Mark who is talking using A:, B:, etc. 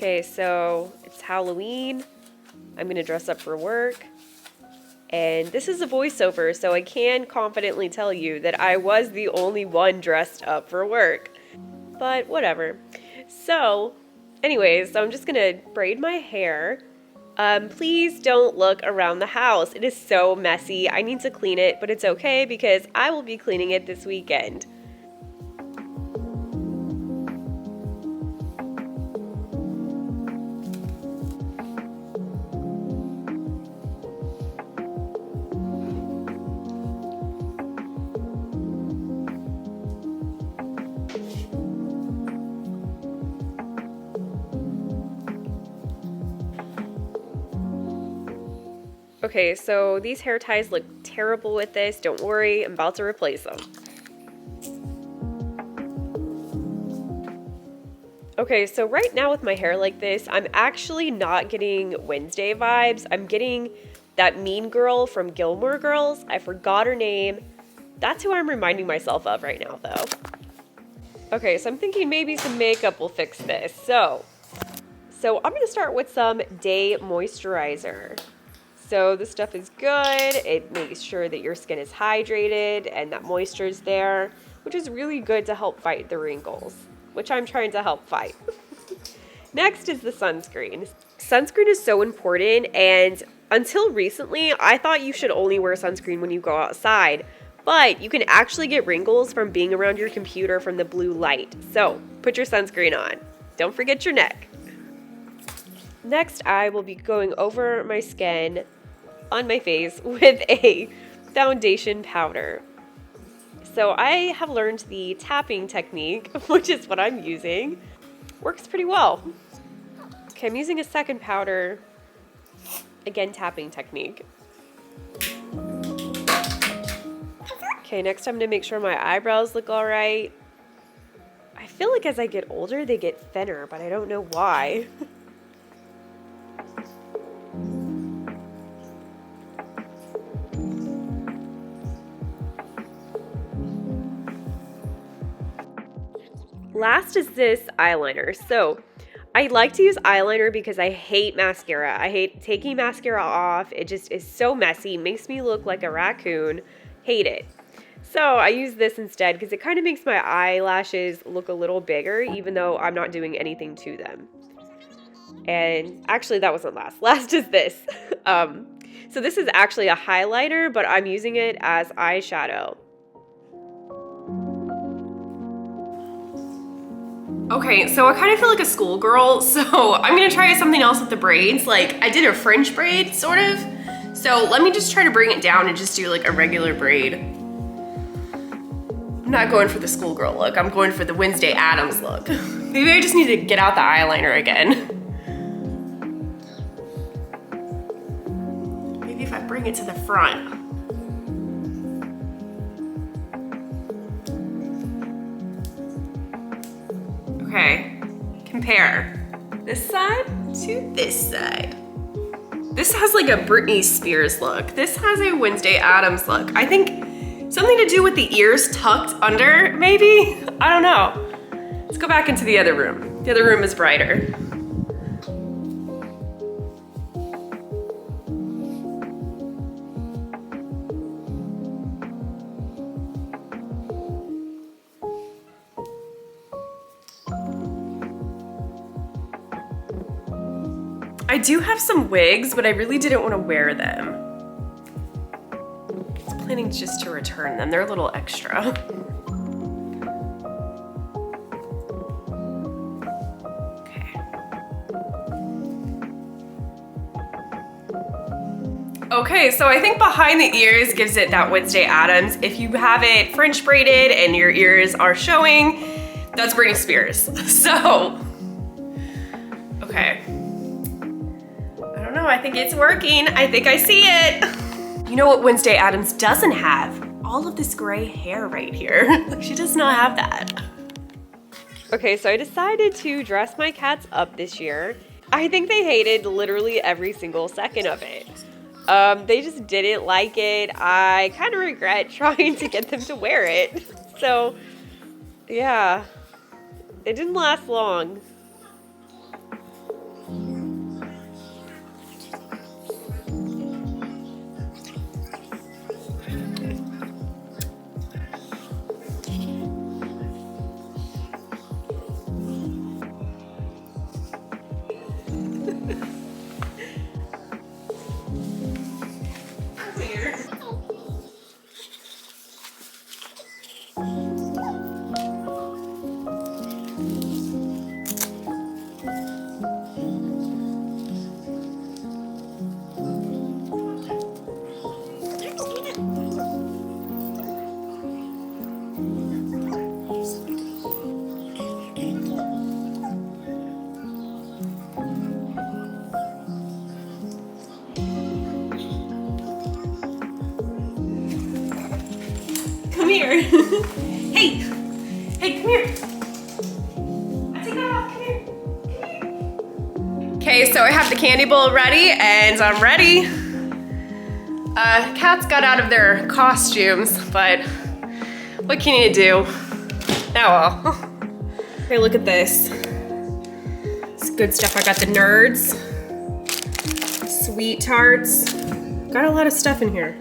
A: Okay, so it's Halloween. I'm gonna dress up for work. And this is a voiceover, so I can confidently tell you that I was the only one dressed up for work. But whatever. So, anyways, so I'm just gonna braid my hair. Please don't look around the house. It is so messy. I need to clean it, but it's okay because I will be cleaning it this weekend. Okay, so these hair ties look terrible with this. Don't worry, I'm about to replace them. Okay, so right now with my hair like this, I'm actually not getting Wednesday vibes. I'm getting that mean girl from Gilmore Girls. I forgot her name. That's who I'm reminding myself of right now, though. Okay, so I'm thinking maybe some makeup will fix this. So I'm gonna start with some day moisturizer. So this stuff is good. It makes sure that your skin is hydrated and that moisture is there, which is really good to help fight the wrinkles, which I'm trying to help fight. Next is the sunscreen. Sunscreen is so important, and until recently, I thought you should only wear sunscreen when you go outside, but you can actually get wrinkles from being around your computer from the blue light. So put your sunscreen on. Don't forget your neck. Next, I will be going over my skin on my face with a foundation powder. So I have learned the tapping technique, which is what I'm using. Works pretty well. Okay, I'm using a second powder. Again, tapping technique. Okay, next I'm gonna make sure my eyebrows look all right. I feel like as I get older, they get thinner, but I don't know why. Last is this eyeliner. So I like to use eyeliner because I hate mascara. I hate taking mascara off. It just is so messy, makes me look like a raccoon. Hate it. So I use this instead because it kind of makes my eyelashes look a little bigger even though I'm not doing anything to them. And actually that wasn't last. Last is this. So this is actually a highlighter, but I'm using it as eyeshadow. Okay, so I kind of feel like a schoolgirl, so I'm gonna try something else with the braids. Like, I did a French braid, sort of. So let me just try to bring it down and just do like a regular braid. I'm not going for the schoolgirl look, I'm going for the Wednesday Addams look. Maybe I just need to get out the eyeliner again. Maybe if I bring it to the front. Okay, compare this side to this side. This has like a Britney Spears look. This has a Wednesday Addams look. I think something to do with the ears tucked under, maybe? I don't know. Let's go back into the other room. The other room is brighter. I do have some wigs, but I really didn't want to wear them. I was planning just to return them. They're a little extra. Okay. Okay, so I think behind the ears gives it that Wednesday Addams. If you have it French braided and your ears are showing, that's Britney Spears. So, okay. I think it's working. I think I see it. You know what Wednesday Addams doesn't have? All of this gray hair right here. She does not have that. Okay, so I decided to dress my cats up this year. I think they hated literally every single second of it. They just didn't like it. I kind of regret trying to get them to wear it. So, yeah, it didn't last long. here. Hey, come here. I take that off, come here. Okay, so I have the candy bowl ready and I'm ready. Cats got out of their costumes, but what can you do? Oh well. Okay, look at this. It's good stuff. I got the nerds, sweet tarts. Got a lot of stuff in here.